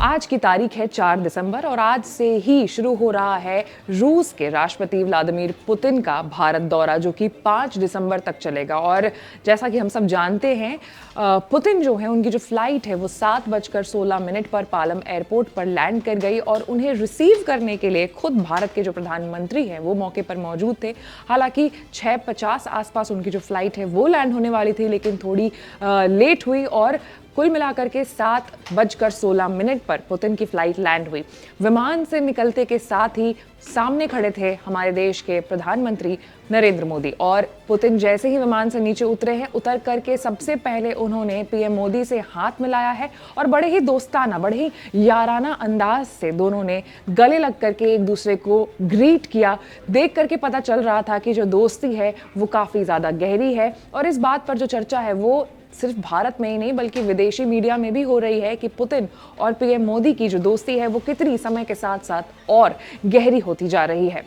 आज की तारीख है 4 दिसंबर और आज से ही शुरू हो रहा है रूस के राष्ट्रपति व्लादिमीर पुतिन का भारत दौरा, जो कि 5 दिसंबर तक चलेगा। और जैसा कि हम सब जानते हैं, पुतिन जो है, उनकी जो फ्लाइट है वो 7:16 पर पालम एयरपोर्ट पर लैंड कर गई और उन्हें रिसीव करने के लिए खुद भारत के जो प्रधानमंत्री हैं वो मौके पर मौजूद थे। हालांकि 6:50 आसपास उनकी जो फ्लाइट है वो लैंड होने वाली थी, लेकिन थोड़ी लेट हुई और कुल मिलाकर के 7:16 पर पुतिन की फ्लाइट लैंड हुई। विमान से निकलते के साथ ही सामने खड़े थे हमारे देश के प्रधानमंत्री नरेंद्र मोदी। और पुतिन जैसे ही विमान से नीचे उतरे हैं, उतर करके सबसे पहले उन्होंने पीएम मोदी से हाथ मिलाया है और बड़े ही दोस्ताना, बड़े ही याराना अंदाज से दोनों ने गले लग करके एक दूसरे को ग्रीट किया। देख करके पता चल रहा था कि जो दोस्ती है वो काफ़ी ज़्यादा गहरी है। और इस बात पर जो चर्चा है वो सिर्फ भारत में ही नहीं बल्कि विदेशी मीडिया में भी हो रही है कि पुतिन और पीएम मोदी की जो दोस्ती है वो कितनी समय के साथ साथ और गहरी होती जा रही है।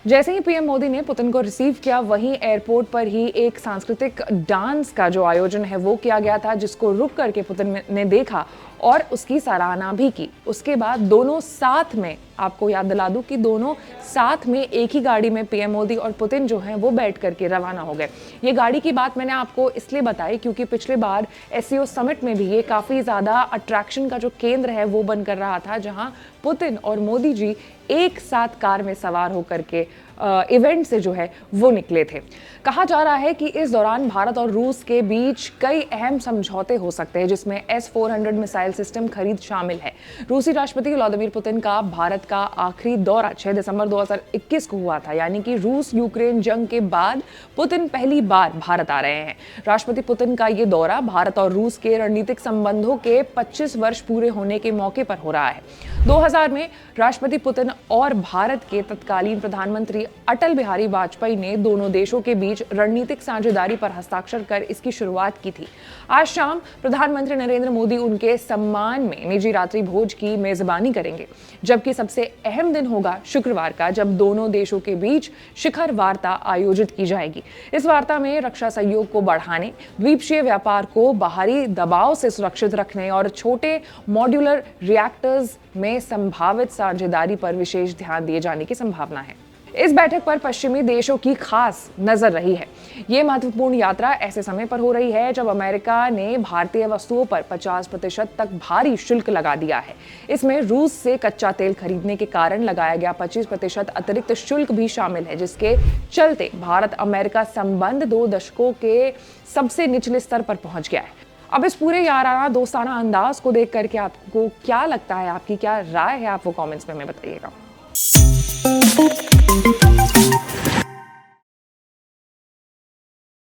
जैसे ही पीएम मोदी ने पुतिन को रिसीव किया, वहीं एयरपोर्ट पर ही एक सांस्कृतिक डांस का जो आयोजन है वो किया गया था, जिसको रुक करके पुतिन ने देखा और उसकी सराहना भी की। उसके बाद दोनों साथ में, आपको याद दिला दूं कि दोनों साथ में एक ही गाड़ी में पीएम मोदी और पुतिन जो हैं वो बैठ करके रवाना हो गए। ये गाड़ी की बात मैंने आपको इसलिए बताई क्योंकि पिछले बार एससीओ समिट में भी ये काफ़ी ज़्यादा अट्रैक्शन का जो केंद्र है वो बनकर रहा था, जहां पुतिन और मोदी जी एक साथ कार में सवार होकर के इवेंट से जो है वो निकले थे। कहा जा रहा है कि इस दौरान भारत और रूस के बीच कई अहम समझौते हो सकते हैं, जिसमें S-400 मिसाइल सिस्टम खरीद शामिल है। रूसी राष्ट्रपति व्लादिमीर पुतिन का भारत का आखिरी दौरा 6 दिसंबर 2021 को हुआ था, यानी कि रूस यूक्रेन जंग के बाद पुतिन पहली बार भारत आ रहे हैं। राष्ट्रपति पुतिन का ये दौरा भारत और रूस के रणनीतिक संबंधों के 25 वर्ष पूरे होने के मौके पर हो रहा है। 2000 में राष्ट्रपति पुतिन और भारत के तत्कालीन प्रधानमंत्री अटल बिहारी वाजपेयी ने दोनों देशों के बीच रणनीतिक साझेदारी पर हस्ताक्षर कर इसकी शुरुआत की थी। आज शाम प्रधानमंत्री नरेंद्र मोदी उनके सम्मान में निजी रात्रि भोज की मेजबानी करेंगे, जबकि सबसे अहम दिन होगा शुक्रवार का, जब दोनों देशों के बीच शिखर वार्ता आयोजित की जाएगी। इस वार्ता में रक्षा सहयोग को बढ़ाने, द्वीपक्षीय व्यापार को बाहरी दबाव से सुरक्षित रखने और छोटे मॉड्यूलर रिएक्टर्स में संभावित साझेदारी पर विशेष ध्यान दिए जाने की संभावना है। इस बैठक पर पश्चिमी देशों की खास नजर रही है। ये महत्वपूर्ण यात्रा ऐसे समय पर हो रही है जब अमेरिका ने भारतीय वस्तुओं पर 50% तक भारी शुल्क लगा दिया है। इसमें रूस से कच्चा तेल खरीदने के कारण लगाया गया 25% अतिरिक्त शुल्क भी शामिल है, जिसके चलते भारत अमेरिका संबंध 2 दशकों के सबसे निचले स्तर पर पहुंच गया है। अब इस पूरे याराना दोस्ताना अंदाज को देख करके आपको क्या लगता है, आपकी क्या राय है, आप वो कमेंट्स में हमें बताइएगा।